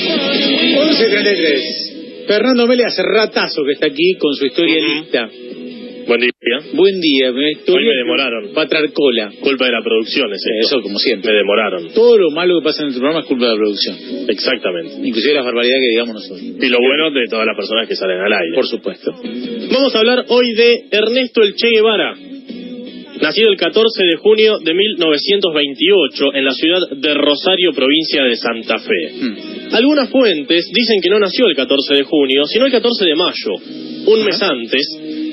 11:33. Fernando Mele hace ratazo que está aquí con su historia lista. Buen día. Buen día. Hoy me demoraron. Va a traer cola. Culpa de la producción, eso como siempre. Me demoraron. Todo lo malo que pasa en este programa es culpa de la producción. Exactamente. Inclusive las barbaridades que digamos nosotros. Y lo bueno de todas las personas que salen al aire. Por supuesto. Vamos a hablar hoy de Ernesto el Che Guevara. Nacido el 14 de junio de 1928 en la ciudad de Rosario, provincia de Santa Fe. Algunas fuentes dicen que no nació el 14 de junio, sino el 14 de mayo, un mes antes,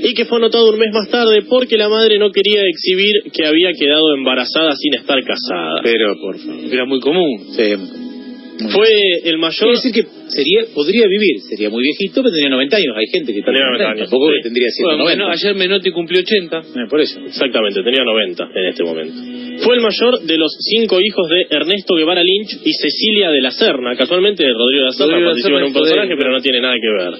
y que fue anotado un mes más tarde porque la madre no quería exhibir que había quedado embarazada sin estar casada. Pero, por favor. Era muy común. Sí. Fue el mayor... Quiere decir que podría vivir, sería muy viejito, pero tendría 90 años. Hay gente que tenía 90 años. Tampoco sí. tendría 190. Bueno, ayer Menotti cumplió 80. Por eso. Exactamente, tenía 90 en este momento. Fue el mayor de los 5 hijos de Ernesto Guevara Lynch y Cecilia de la Serna. Casualmente Rodrigo de la Serna participa en un personaje, pero no tiene nada que ver.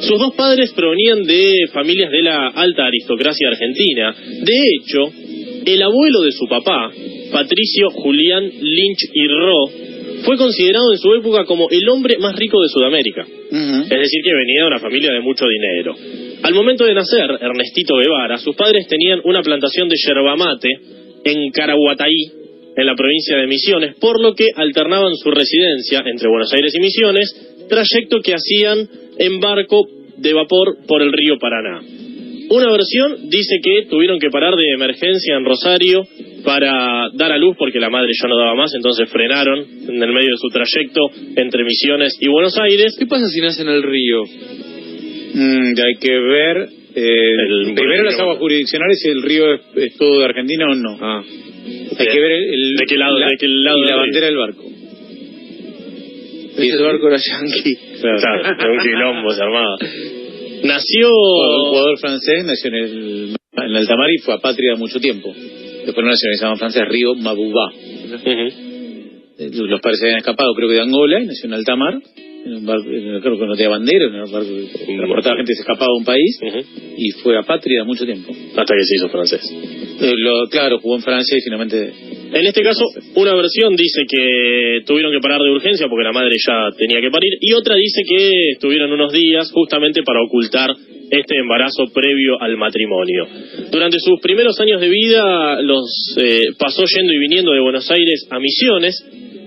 Sus dos padres provenían de familias de la alta aristocracia argentina. De hecho, el abuelo de su papá, Patricio Julián Lynch y Ro, fue considerado en su época como el hombre más rico de Sudamérica. Es decir, que venía de una familia de mucho dinero. Al momento de nacer, Ernestito Guevara, sus padres tenían una plantación de yerba mate en Caraguataí, en la provincia de Misiones, por lo que alternaban su residencia entre Buenos Aires y Misiones, trayecto que hacían en barco de vapor por el río Paraná. Una versión dice que tuvieron que parar de emergencia en Rosario para dar a luz porque la madre ya no daba más, entonces frenaron en el medio de su trayecto entre Misiones y Buenos Aires. ¿Qué pasa si nace en el río? Hay que ver primero las aguas jurisdiccionales, si el río es todo de Argentina o no. Hay que ver ¿de qué lado y la bandera del barco. Si el barco era yanqui. Claro, un quilombo se armaba. Nació... Un jugador francés nació en alta mar y fue apátrida mucho tiempo. Después no nacionalizaba en Francia, Río Mabubá. Los padres se habían escapado, creo que de Angola, y nació en alta mar, en un barco, creo que no tenía bandera, en un barco que transportaba gente que se escapaba de un país, y fue apátrida mucho tiempo. Hasta que se hizo francés. Claro, jugó en Francia y finalmente... En este caso, una versión dice que tuvieron que parar de urgencia porque la madre ya tenía que parir, y otra dice que estuvieron unos días justamente para ocultar este embarazo previo al matrimonio. Durante sus primeros años de vida los pasó yendo y viniendo de Buenos Aires a Misiones,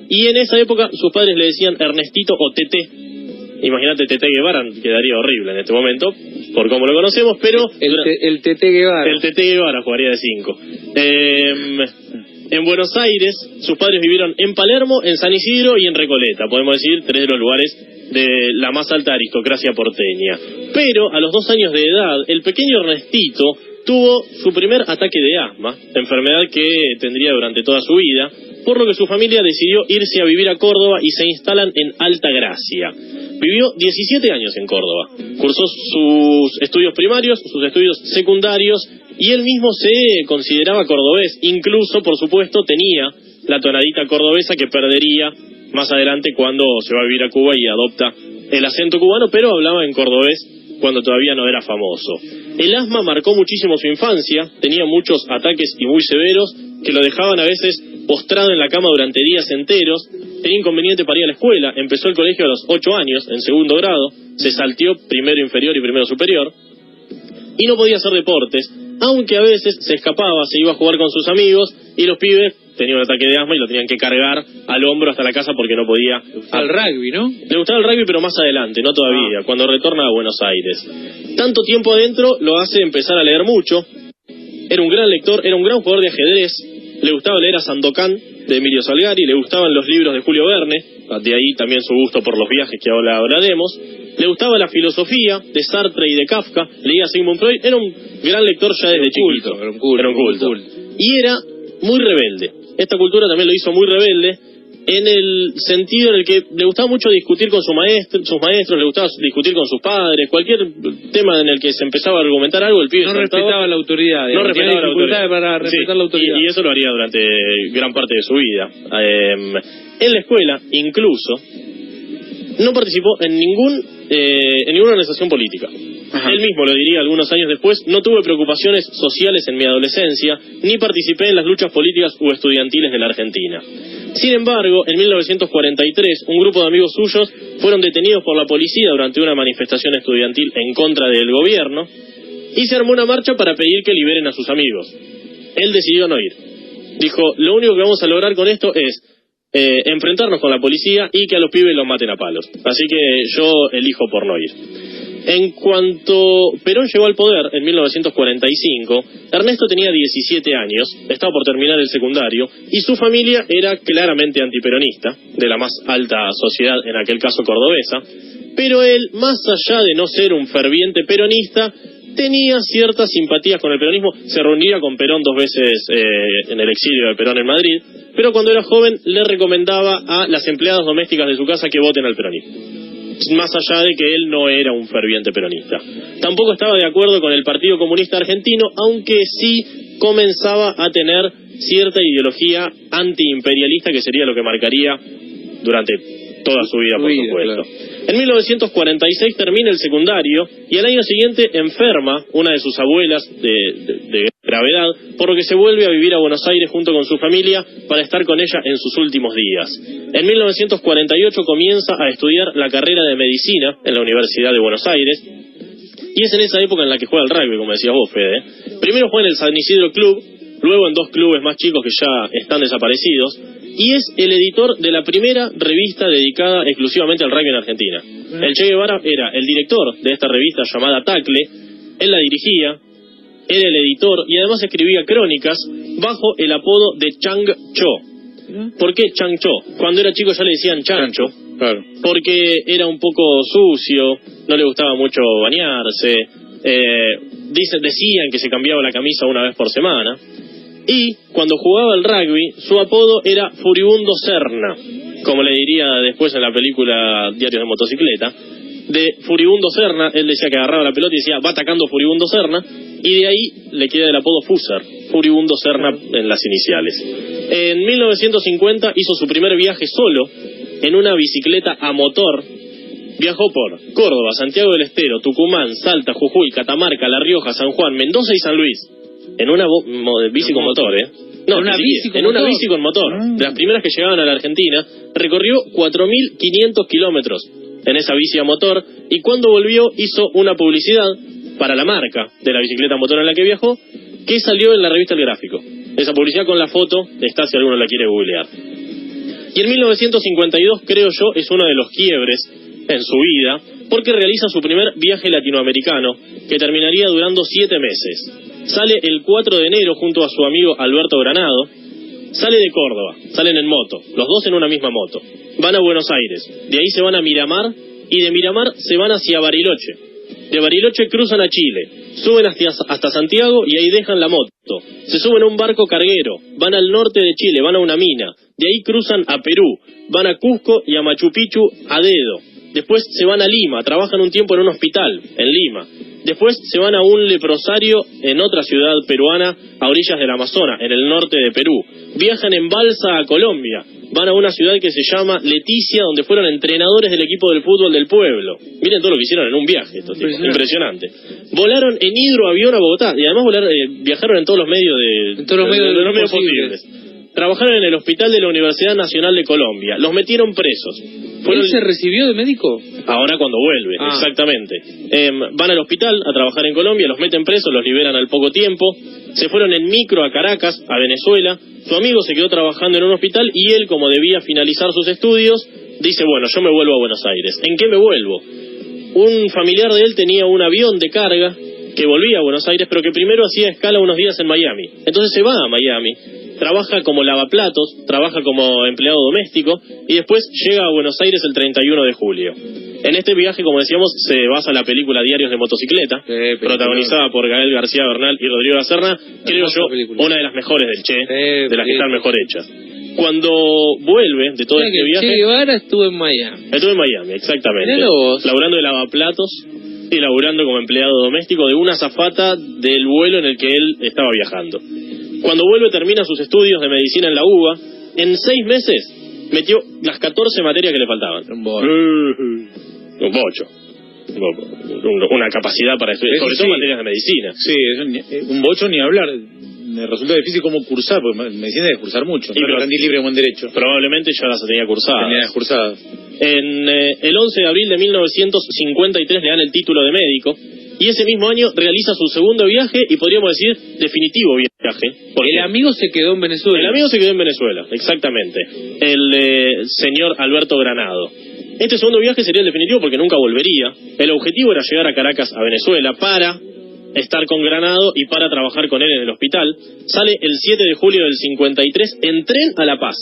y en esa época sus padres le decían Ernestito o Tete. Imagínate, Tete Guevara quedaría horrible en este momento, por cómo lo conocemos, pero... El Tete Guevara. El Tete Guevara jugaría de 5. En Buenos Aires, sus padres vivieron en Palermo, en San Isidro y en Recoleta. Podemos decir 3 de los lugares de la más alta aristocracia porteña. Pero a los 2 años de edad, el pequeño Ernestito tuvo su primer ataque de asma, enfermedad que tendría durante toda su vida, por lo que su familia decidió irse a vivir a Córdoba y se instalan en Altagracia. Vivió 17 años en Córdoba, cursó sus estudios primarios, sus estudios secundarios, y él mismo se consideraba cordobés. Incluso, por supuesto, tenía la tonadita cordobesa que perdería más adelante cuando se va a vivir a Cuba y adopta el acento cubano, pero hablaba en cordobés cuando todavía no era famoso. El asma marcó muchísimo su infancia, tenía muchos ataques y muy severos que lo dejaban a veces postrado en la cama durante días enteros. Tenía inconveniente para ir a la escuela, empezó el colegio a los 8 años, en segundo grado, se salteó primero inferior y primero superior, y no podía hacer deportes, aunque a veces se escapaba, se iba a jugar con sus amigos, y los pibes tenían un ataque de asma y lo tenían que cargar al hombro hasta la casa porque no podía... Le gustaba el rugby, ¿no? Le gustaba el rugby, pero más adelante, no todavía, cuando retorna a Buenos Aires. Tanto tiempo adentro lo hace empezar a leer mucho. Era un gran lector, era un gran jugador de ajedrez, le gustaba leer a Sandokan de Emilio Salgari, le gustaban los libros de Julio Verne, de ahí también su gusto por los viajes que ahora hablaremos. Le gustaba la filosofía de Sartre y de Kafka, leía a Sigmund Freud, era un gran lector ya desde chiquito. Era un culto. Y era muy rebelde. Esta cultura también lo hizo muy rebelde, en el sentido en el que le gustaba mucho discutir con sus maestros, le gustaba discutir con sus padres, cualquier tema en el que se empezaba a argumentar algo, el pibe no respetaba la autoridad, no respetaba la autoridad para respetar la autoridad. Y eso lo haría durante gran parte de su vida. En la escuela, incluso, no participó en ninguna organización política. Él mismo lo diría algunos años después: no tuve preocupaciones sociales en mi adolescencia, ni participé en las luchas políticas o estudiantiles de la Argentina. Sin embargo, en 1943, un grupo de amigos suyos fueron detenidos por la policía durante una manifestación estudiantil en contra del gobierno y se armó una marcha para pedir que liberen a sus amigos. Él decidió no ir. Dijo, lo único que vamos a lograr con esto es enfrentarnos con la policía y que a los pibes los maten a palos. Así que yo elijo por no ir. En cuanto Perón llegó al poder en 1945, Ernesto tenía 17 años, estaba por terminar el secundario, y su familia era claramente antiperonista, de la más alta sociedad, en aquel caso cordobesa, pero él, más allá de no ser un ferviente peronista, tenía ciertas simpatías con el peronismo, se reunía con Perón 2 veces en el exilio de Perón en Madrid, pero cuando era joven le recomendaba a las empleadas domésticas de su casa que voten al peronismo, más allá de que él no era un ferviente peronista. Tampoco estaba de acuerdo con el Partido Comunista Argentino, aunque sí comenzaba a tener cierta ideología antiimperialista, que sería lo que marcaría durante toda su vida, por supuesto. Claro. En 1946 termina el secundario y al año siguiente enferma una de sus abuelas de gravedad, por lo que se vuelve a vivir a Buenos Aires junto con su familia para estar con ella en sus últimos días. En 1948 comienza a estudiar la carrera de medicina en la Universidad de Buenos Aires y es en esa época en la que juega al rugby, como decías vos, Fede. Primero juega en el San Isidro Club, luego en 2 clubes más chicos que ya están desaparecidos, y es el editor de la primera revista dedicada exclusivamente al rugby en Argentina. El Che Guevara era el director de esta revista llamada Tacle, él la dirigía, era el editor y además escribía crónicas bajo el apodo de Chang Cho. ¿Por qué Chang Cho? Cuando era chico ya le decían Chancho, claro, porque era un poco sucio, no le gustaba mucho bañarse, decían que se cambiaba la camisa una vez por semana. Y cuando jugaba al rugby, su apodo era Furibundo Serna, como le diría después en la película Diarios de Motocicleta. De Furibundo Serna, él decía que agarraba la pelota y decía, va atacando Furibundo Serna, y de ahí le queda el apodo Fuser, Furibundo Serna en las iniciales. En 1950 hizo su primer viaje solo, en una bicicleta a motor. Viajó por Córdoba, Santiago del Estero, Tucumán, Salta, Jujuy, Catamarca, La Rioja, San Juan, Mendoza y San Luis. En una bici con motor, No, en una bici con motor. De las primeras que llegaban a la Argentina, recorrió 4.500 kilómetros en esa bici a motor, y cuando volvió hizo una publicidad para la marca de la bicicleta a motor en la que viajó, que salió en la revista El Gráfico. Esa publicidad con la foto está, si alguno la quiere googlear. Y en 1952, creo yo, es uno de los quiebres en su vida, porque realiza su primer viaje latinoamericano, que terminaría durando 7 meses. Sale el 4 de enero junto a su amigo Alberto Granado, sale de Córdoba, salen en moto, los dos en una misma moto, van a Buenos Aires, de ahí se van a Miramar, y de Miramar se van hacia Bariloche, de Bariloche cruzan a Chile, suben hasta Santiago y ahí dejan la moto, se suben a un barco carguero, van al norte de Chile, van a una mina, de ahí cruzan a Perú, van a Cusco y a Machu Picchu a dedo. Después se van a Lima, trabajan un tiempo en un hospital, en Lima. Después se van a un leprosario en otra ciudad peruana, a orillas del Amazonas, en el norte de Perú. Viajan en balsa a Colombia, van a una ciudad que se llama Leticia, donde fueron entrenadores del equipo del fútbol del pueblo. Miren todo lo que hicieron en un viaje, estos tipos, impresionante. Volaron en hidroavión a Bogotá, y además viajaron en todos los medios de los medios posibles. Trabajaron en el hospital de la Universidad Nacional de Colombia. Los metieron presos. ¿Él se recibió de médico? Ahora cuando vuelve, exactamente. Van al hospital a trabajar en Colombia, los meten presos, los liberan al poco tiempo. Se fueron en micro a Caracas, a Venezuela. Su amigo se quedó trabajando en un hospital y él, como debía finalizar sus estudios, dice, bueno, yo me vuelvo a Buenos Aires. ¿En qué me vuelvo? Un familiar de él tenía un avión de carga que volvía a Buenos Aires, pero que primero hacía escala unos días en Miami. Entonces se va a Miami, trabaja como lavaplatos, trabaja como empleado doméstico y después llega a Buenos Aires el 31 de julio. En este viaje, como decíamos, se basa la película Diarios de Motocicleta, protagonizada por Gael García Bernal y Rodrigo La Serna, creo yo, una de las mejores del Che, de las que están mejor hechas. Cuando vuelve de todo este viaje... Che Guevara estuvo en Miami. Estuvo en Miami, exactamente. Laburando de lavaplatos y laburando como empleado doméstico de una azafata del vuelo en el que él estaba viajando. Cuando vuelve termina sus estudios de medicina en la UBA. En 6 meses metió las 14 materias que le faltaban. Un bocho. Una capacidad para estudiar, sobre todo materias de medicina. Sí, un bocho ni hablar. me resulta difícil cómo cursar, porque medicina debe cursar mucho. No rendí libre como en derecho. Probablemente ya las tenía cursadas. En el 11 de abril de 1953 le dan el título de médico. Y ese mismo año realiza su segundo viaje y podríamos decir definitivo viaje. El amigo se quedó en Venezuela. El amigo se quedó en Venezuela, exactamente. El señor Alberto Granado. Este segundo viaje sería el definitivo porque nunca volvería. El objetivo era llegar a Caracas, a Venezuela, para estar con Granado y para trabajar con él en el hospital. Sale el 7 de julio del 53 en tren a La Paz.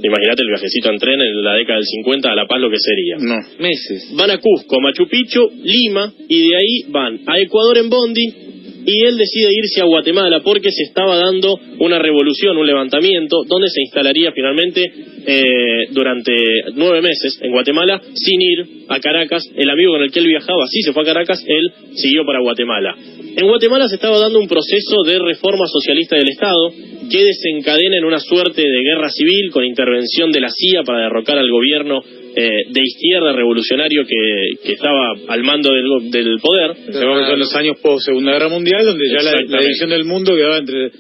Imagínate el viajecito en tren en la década del 50 a La Paz, lo que sería. No, meses. Van a Cusco, Machu Picchu, Lima, y de ahí van a Ecuador en bondi, y él decide irse a Guatemala porque se estaba dando una revolución, un levantamiento, donde se instalaría finalmente durante 9 meses en Guatemala, sin ir a Caracas. El amigo con el que él viajaba sí se fue a Caracas, él siguió para Guatemala. En Guatemala se estaba dando un proceso de reforma socialista del Estado que desencadena en una suerte de guerra civil con intervención de la CIA para derrocar al gobierno de izquierda revolucionario que estaba al mando del poder. Son los años post Segunda Guerra Mundial, donde ya la división del mundo quedaba entre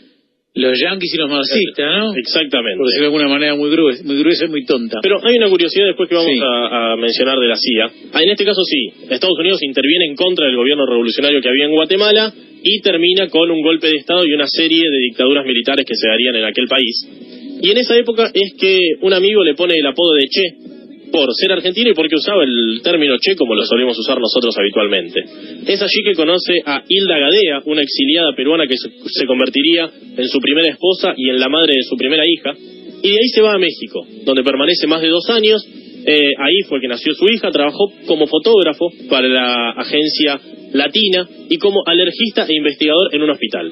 los yanquis y los marxistas, ¿no? Exactamente. Por decirlo de alguna manera muy gruesa y muy tonta. Pero hay una curiosidad después que vamos a mencionar de la CIA. En este caso sí, Estados Unidos interviene en contra del gobierno revolucionario que había en Guatemala y termina con un golpe de Estado y una serie de dictaduras militares que se darían en aquel país. Y en esa época es que un amigo le pone el apodo de Che por ser argentino y porque usaba el término Che como lo solemos usar nosotros habitualmente. Es allí que conoce a Hilda Gadea, una exiliada peruana que se convertiría en su primera esposa y en la madre de su primera hija, y de ahí se va a México, donde permanece más de 2 años. Ahí fue que nació su hija, trabajó como fotógrafo para la agencia Latina y como alergista e investigador en un hospital.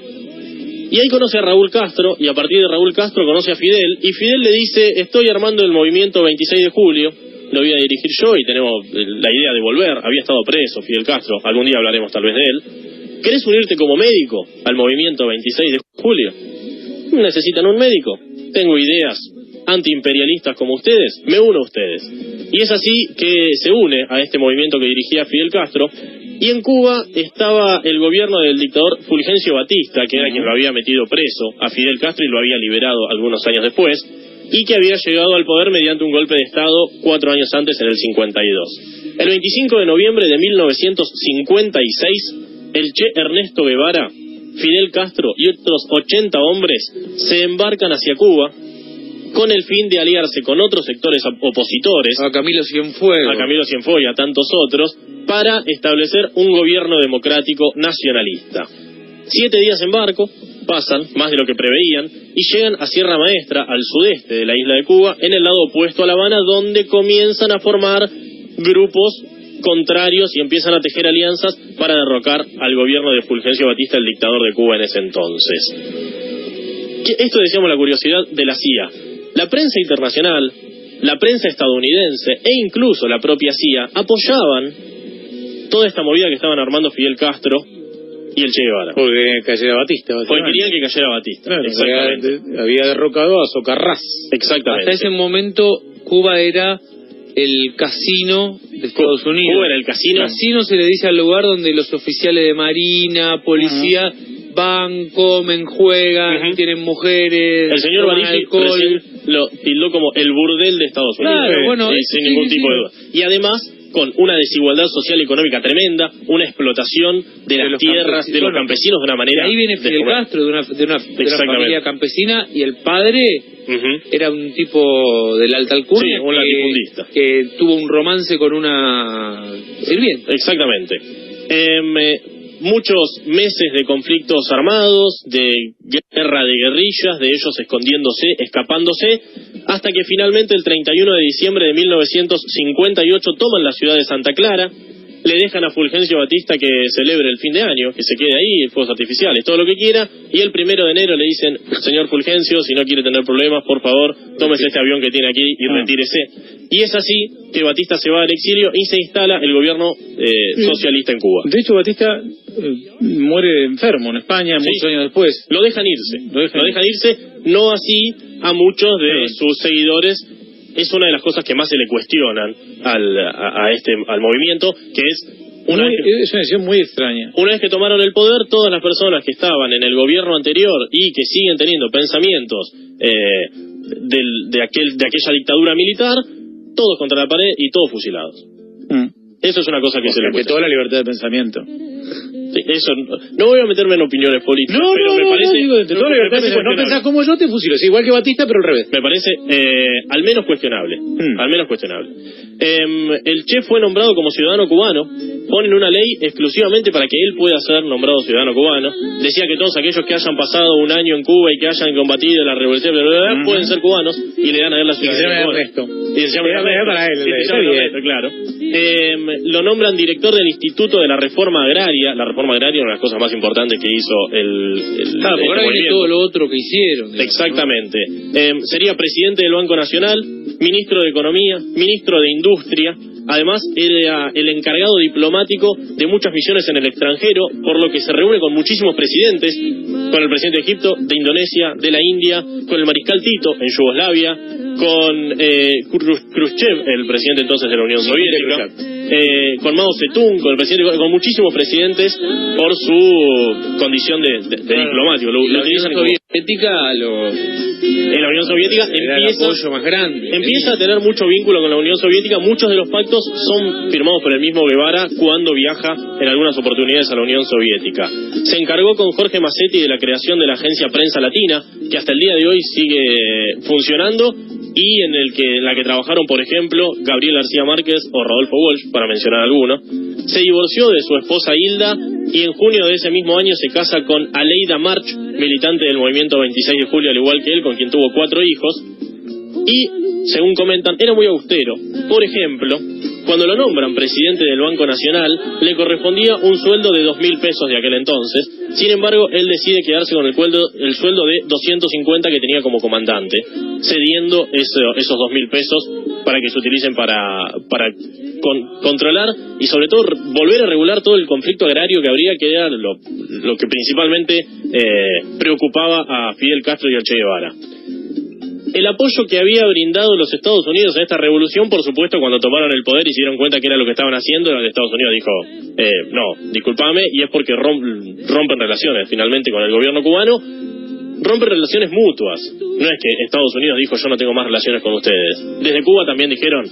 Y ahí conoce a Raúl Castro, y a partir de Raúl Castro conoce a Fidel, y Fidel le dice: estoy armando el movimiento 26 de julio, lo voy a dirigir yo y tenemos la idea de volver. Había estado preso Fidel Castro, algún día hablaremos tal vez de él. ¿Querés unirte como médico al movimiento 26 de julio? ¿Necesitan un médico? Tengo ideas antiimperialistas como ustedes, me uno a ustedes. Y es así que se une a este movimiento que dirigía Fidel Castro. Y en Cuba estaba el gobierno del dictador Fulgencio Batista, que era quien lo había metido preso a Fidel Castro y lo había liberado algunos años después, y que había llegado al poder mediante un golpe de Estado 4 años antes, en el 52. El 25 de noviembre de 1956, el Che Ernesto Guevara, Fidel Castro y otros 80 hombres se embarcan hacia Cuba con el fin de aliarse con otros sectores opositores, a Camilo Cienfuegos y a tantos otros, para establecer un gobierno democrático nacionalista. 7 días en barco, pasan más de lo que preveían, y llegan a Sierra Maestra, al sudeste de la isla de Cuba, en el lado opuesto a La Habana, donde comienzan a formar grupos contrarios y empiezan a tejer alianzas para derrocar al gobierno de Fulgencio Batista, el dictador de Cuba en ese entonces. Esto decíamos la curiosidad de la CIA. La prensa internacional, la prensa estadounidense e incluso la propia CIA apoyaban toda esta movida que estaban armando Fidel Castro y el Che Guevara. Porque cayera Batista. Porque querían que cayera Batista. Claro, exactamente. Había derrocado a Socarrás. Exactamente. Hasta ese momento Cuba era el casino de Estados Unidos. Cuba era el casino. Casino se le dice al lugar donde los oficiales de marina, policía, van, comen, juegan, tienen mujeres, el señor Barigi lo tildó como el burdel de Estados Unidos. Claro, bueno, sin ningún tipo de duda. Y además, con una desigualdad social y económica tremenda, una explotación de las tierras de los campesinos de una manera. Y ahí viene Fidel Castro, de una familia campesina, y el padre era un tipo de la alta alcurnia, un latifundista, que tuvo un romance con una sirvienta. Exactamente. Muchos meses de conflictos armados, de guerra de guerrillas, de ellos escondiéndose, escapándose, hasta que finalmente el 31 de diciembre de 1958 toman la ciudad de Santa Clara, le dejan a Fulgencio Batista que celebre el fin de año, que se quede ahí, fuegos artificiales, todo lo que quiera, y el 1 de enero le dicen: señor Fulgencio, si no quiere tener problemas, por favor, tómese este avión que tiene aquí y retírese. Y es así que Batista se va al exilio y se instala el gobierno socialista en Cuba. De hecho, Batista muere enfermo en España muchos años después. Lo dejan irse, no así a muchos de sus seguidores. Es una de las cosas que más se le cuestionan al movimiento, que es Es una decisión muy extraña. Una vez que tomaron el poder, todas las personas que estaban en el gobierno anterior y que siguen teniendo pensamientos de aquella dictadura militar, todos contra la pared y todos fusilados. Eso es una cosa que se le respetó la libertad de pensamiento. Sí, eso, no voy a meterme en opiniones políticas, pero me parece... No pensás como yo, te fusilo. Es igual que Batista, pero al revés. Me parece al menos cuestionable. Al menos cuestionable. El Che fue nombrado como ciudadano cubano. Ponen una ley exclusivamente para que él pueda ser nombrado ciudadano cubano. Decía que todos aquellos que hayan pasado un año en Cuba y que hayan combatido la revolución pueden ser cubanos, y le dan a él la ciudadanía cubana. Y se llama para él, claro. Lo nombran director del Instituto de la Reforma Agraria. La reforma agraria es una de las cosas más importantes que hizo claro, porque ahora viene todo lo otro que hicieron. Digamos, exactamente. ¿No? Sería presidente del Banco Nacional, ministro de Economía, ministro de Industria. Además, era el encargado diplomático de muchas misiones en el extranjero, por lo que se reúne con muchísimos presidentes, con el presidente de Egipto, de Indonesia, de la India, con el mariscal Tito en Yugoslavia, con Khrushchev, el presidente entonces de la Unión Soviética, con Mao Zedong, con el presidente, con muchísimos presidentes por su condición de diplomático. La Unión Soviética en la Unión Soviética empieza a tener mucho vínculo con la Unión Soviética. Muchos de los pactos son firmados por el mismo Guevara cuando viaja en algunas oportunidades a la Unión Soviética. Se encargó con Jorge Massetti de la creación de la agencia Prensa Latina, que hasta el día de hoy sigue funcionando, y en la que trabajaron, por ejemplo, Gabriel García Márquez o Rodolfo Walsh, para mencionar algunos. Se divorció de su esposa Hilda y en junio de ese mismo año se casa con Aleida March, militante del movimiento 26 de julio, al igual que él, con quien tuvo 4 hijos. Y, según comentan, era muy austero. Por ejemplo, cuando lo nombran presidente del Banco Nacional, le correspondía un sueldo de 2.000 pesos de aquel entonces. Sin embargo, él decide quedarse con el sueldo de 250 que tenía como comandante, cediendo esos 2.000 pesos para que se utilicen para controlar y sobre todo volver a regular todo el conflicto agrario que habría, que era lo que principalmente preocupaba a Fidel Castro y al Che Guevara. El apoyo que había brindado los Estados Unidos a esta revolución, por supuesto, cuando tomaron el poder y se dieron cuenta que era lo que estaban haciendo, Estados Unidos dijo, no, discúlpame, y es porque rompen relaciones finalmente con el gobierno cubano. Rompen relaciones mutuas. No es que Estados Unidos dijo yo no tengo más relaciones con ustedes. Desde Cuba también dijeron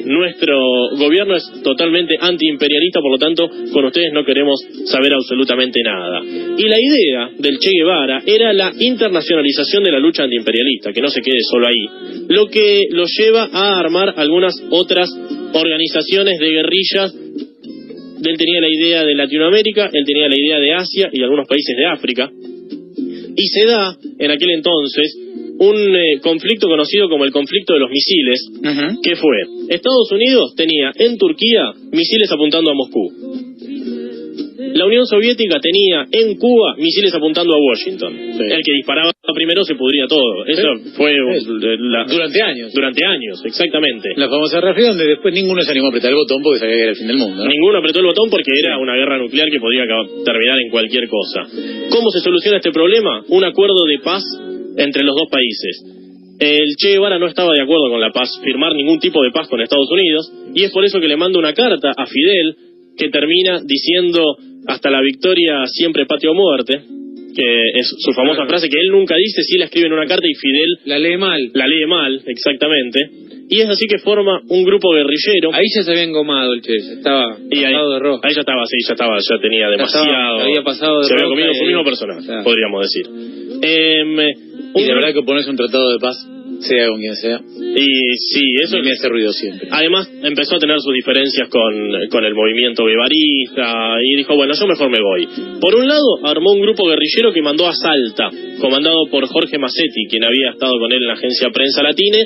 nuestro gobierno es totalmente antiimperialista, por lo tanto con ustedes no queremos saber absolutamente nada. Y la idea del Che Guevara era la internacionalización de la lucha antiimperialista, que no se quede solo ahí, lo que lo lleva a armar algunas otras organizaciones de guerrillas. Él tenía la idea de Latinoamérica, él tenía la idea de Asia y algunos países de África. Y se da, en aquel entonces, un conflicto conocido como el conflicto de los misiles, que fue, Estados Unidos tenía en Turquía misiles apuntando a Moscú. La Unión Soviética tenía en Cuba misiles apuntando a Washington. Sí. El que disparaba primero se pudría todo. Eso fue durante años. Durante años, exactamente. La famosa región donde después ninguno se animó a apretar el botón porque sabía que era el fin del mundo, ¿no? Ninguno apretó el botón porque era una guerra nuclear que podía terminar en cualquier cosa. ¿Cómo se soluciona este problema? Un acuerdo de paz entre los dos países. El Che Guevara no estaba de acuerdo con la paz, firmar ningún tipo de paz con Estados Unidos, y es por eso que le manda una carta a Fidel que termina diciendo hasta la victoria siempre patria o muerte, que es su famosa frase que él nunca dice, sí la escribe en una carta y Fidel la lee mal, exactamente. Y es así que forma un grupo guerrillero. Ahí ya se había engomado el Che, estaba pasado de roja. Ahí ya tenía demasiado. Había pasado de se había comido su mismo personaje, claro, podríamos decir. Y de verdad que ponerse un tratado de paz, sea con quien sea. Y sí, eso me hace ruido siempre. Además, empezó a tener sus diferencias con el movimiento guevarista y dijo, bueno, yo mejor me voy. Por un lado, armó un grupo guerrillero que mandó a Salta, comandado por Jorge Massetti, quien había estado con él en la agencia Prensa Latina,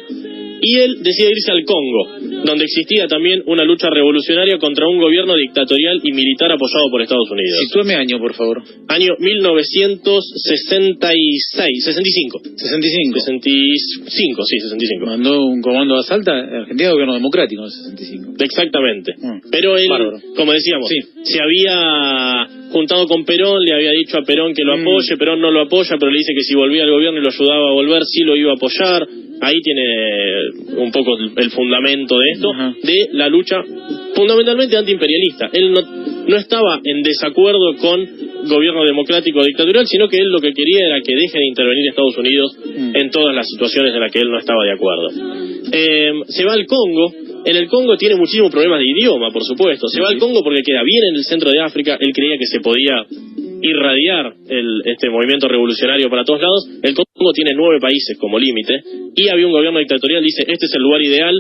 y él decide irse al Congo, donde existía también una lucha revolucionaria contra un gobierno dictatorial y militar apoyado por Estados Unidos. Sitúame año, por favor. Año 1965. 65. Mandó un comando a Salta, Argentina, gobierno democrático en el 65. Exactamente. Pero él, como decíamos, se había juntado con Perón, le había dicho a Perón que lo apoye, Perón no lo apoya, pero le dice que si volvía al gobierno y lo ayudaba a volver, sí lo iba a apoyar. Ahí tiene un poco el fundamento de esto, de la lucha fundamentalmente antiimperialista. Él no estaba en desacuerdo con gobierno democrático o dictatorial, sino que él lo que quería era que deje de intervenir Estados Unidos en todas las situaciones en las que él no estaba de acuerdo. Se va al Congo. En el Congo tiene muchísimos problemas de idioma, por supuesto. Se va al Congo porque queda bien en el centro de África. Él creía que se podía irradiar este movimiento revolucionario para todos lados. El Congo tiene 9 países como límite y había un gobierno dictatorial. Dice, este es el lugar ideal,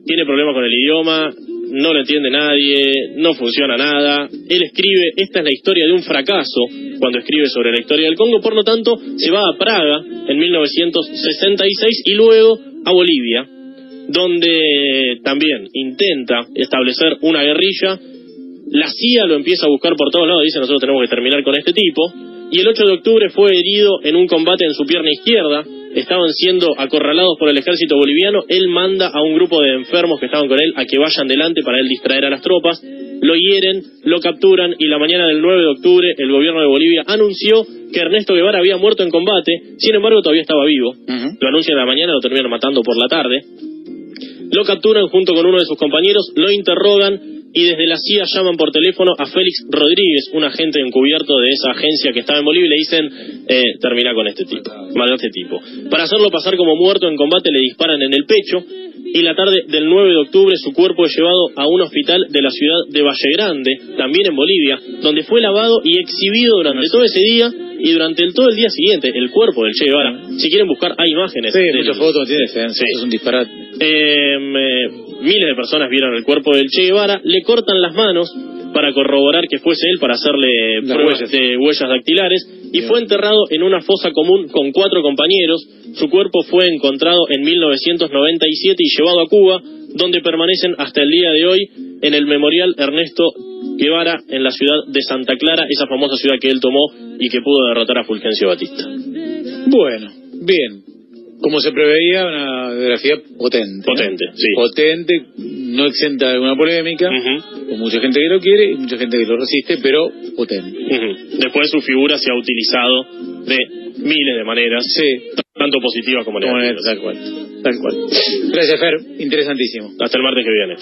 tiene problemas con el idioma, no lo entiende nadie, no funciona nada. Él escribe, esta es la historia de un fracaso cuando escribe sobre la historia del Congo. Por lo tanto, se va a Praga en 1966 y luego a Bolivia, donde también intenta establecer una guerrilla. La CIA lo empieza a buscar por todos lados, dice, nosotros tenemos que terminar con este tipo. Y el 8 de octubre fue herido en un combate en su pierna izquierda. Estaban siendo acorralados por el ejército boliviano. Él manda a un grupo de enfermos que estaban con él a que vayan delante para él distraer a las tropas. Lo hieren, lo capturan y la mañana del 9 de octubre el gobierno de Bolivia anunció que Ernesto Guevara había muerto en combate. Sin embargo, todavía estaba vivo. Lo anuncian a la mañana, lo terminan matando por la tarde. Lo capturan junto con uno de sus compañeros, lo interrogan y desde la CIA llaman por teléfono a Félix Rodríguez, un agente encubierto de esa agencia que estaba en Bolivia, y le dicen, termina con este tipo, mata a este tipo. Para hacerlo pasar como muerto en combate le disparan en el pecho y la tarde del 9 de octubre su cuerpo es llevado a un hospital de la ciudad de Valle Grande, también en Bolivia, donde fue lavado y exhibido durante todo ese día y durante todo el día siguiente, el cuerpo del Che Guevara. Si quieren buscar, hay imágenes. Sí, muchas fotos tienes, sí. Eso es un disparate. Miles de personas vieron el cuerpo del Che Guevara, le cortan las manos para corroborar que fuese él, para hacerle pruebas de huellas dactilares, y fue enterrado en una fosa común con 4 compañeros. Su cuerpo fue encontrado en 1997 y llevado a Cuba, donde permanecen hasta el día de hoy en el Memorial Ernesto Guevara en la ciudad de Santa Clara, esa famosa ciudad que él tomó y que pudo derrotar a Fulgencio Batista. Bueno, bien. Como se preveía, una biografía potente. Potente, sí. Potente, no exenta de alguna polémica, con mucha gente que lo quiere y mucha gente que lo resiste, pero potente. Después su figura se ha utilizado de miles de maneras, tanto positivas como negativas. Tal cual. Gracias, Fer. Interesantísimo. Hasta el martes que viene.